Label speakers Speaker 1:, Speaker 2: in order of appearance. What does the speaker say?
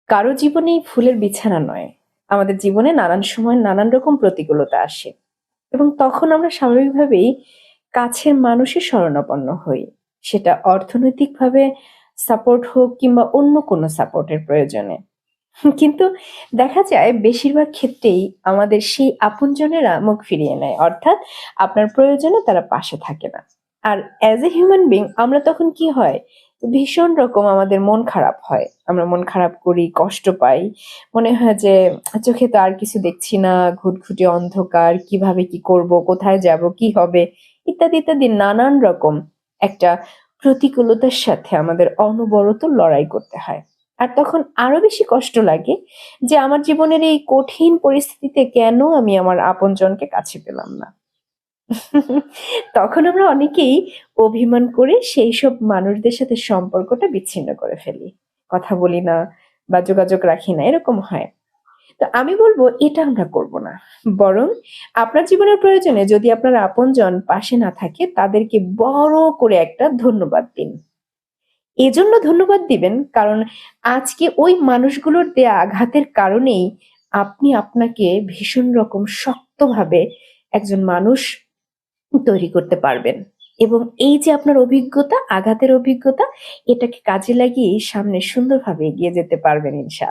Speaker 1: কারো জীবনেই ফুলের বিছানা নয়। আমাদের জীবনে নানান সময় নানান রকম প্রতিকূলতা আসে এবং তখন আমরা স্বাভাবিকভাবেই কাছের মানুষের শরণাপন্ন হই। সেটা অর্থনৈতিকভাবে সাপোর্ট হোক কিংবা অন্য কোনো সাপোর্টের প্রয়োজনে। কিন্তু দেখা যায় বেশিরভাগ ক্ষেত্রেই আমাদের সেই আপনজনেরা মুখ ফিরিয়ে নেয়। অর্থাৎ আপনার প্রয়োজনে তারা পাশে থাকে না। আর অ্যাজ এ হিউম্যান বিং আমরা তখন কি হয়? ভীষণ রকম আমাদের মন খারাপ হয়। আমরা মন খারাপ করি, কষ্ট পাই। মনে হয় যে চোখে তো আর কিছু দেখছি না, ঘুটঘুটে অন্ধকার, কিভাবে কি করব, কোথায় যাব, কি হবে? ইত্যাদি, ইত্যাদি নানান রকম একটা প্রতিকূলতার সাথে আমাদের অনবরত লড়াই করতে হয়। আর তখন আরো বেশি কষ্ট লাগে যে আমার জীবনের এই কঠিন পরিস্থিতিতে কেন আমি আমার আপনজনকে কাছে পেলাম না। তখন আমরা অনেকেই অভিমান করে সেই সব মানুষদের সাথে সম্পর্কটা বিচ্ছিন্ন করে ফেলি। কথা বলি না বা যোগাযোগ রাখি না, এরকম হয়। তো আমি বলব এটা আমরা করব না। বরং আপনার জীবনের প্রয়োজনে যদি আপনার আপনজন পাশে না থাকে তাদেরকে বড় করে একটা ধন্যবাদ দিন। এজন্য ধন্যবাদ দিবেন কারণ আজকে ওই মানুষগুলোর দেয়া আঘাতের কারণেই আপনি আপনাকে ভীষণ রকম শক্তভাবে একজন মানুষ তৈরি করতে পারবেন। এবং এই যে আপনার অভিজ্ঞতা, আঘাতের অভিজ্ঞতা, এটাকে কাজে লাগিয়ে সামনে সুন্দরভাবে এগিয়ে যেতে পারবেন ইনশাআল্লাহ।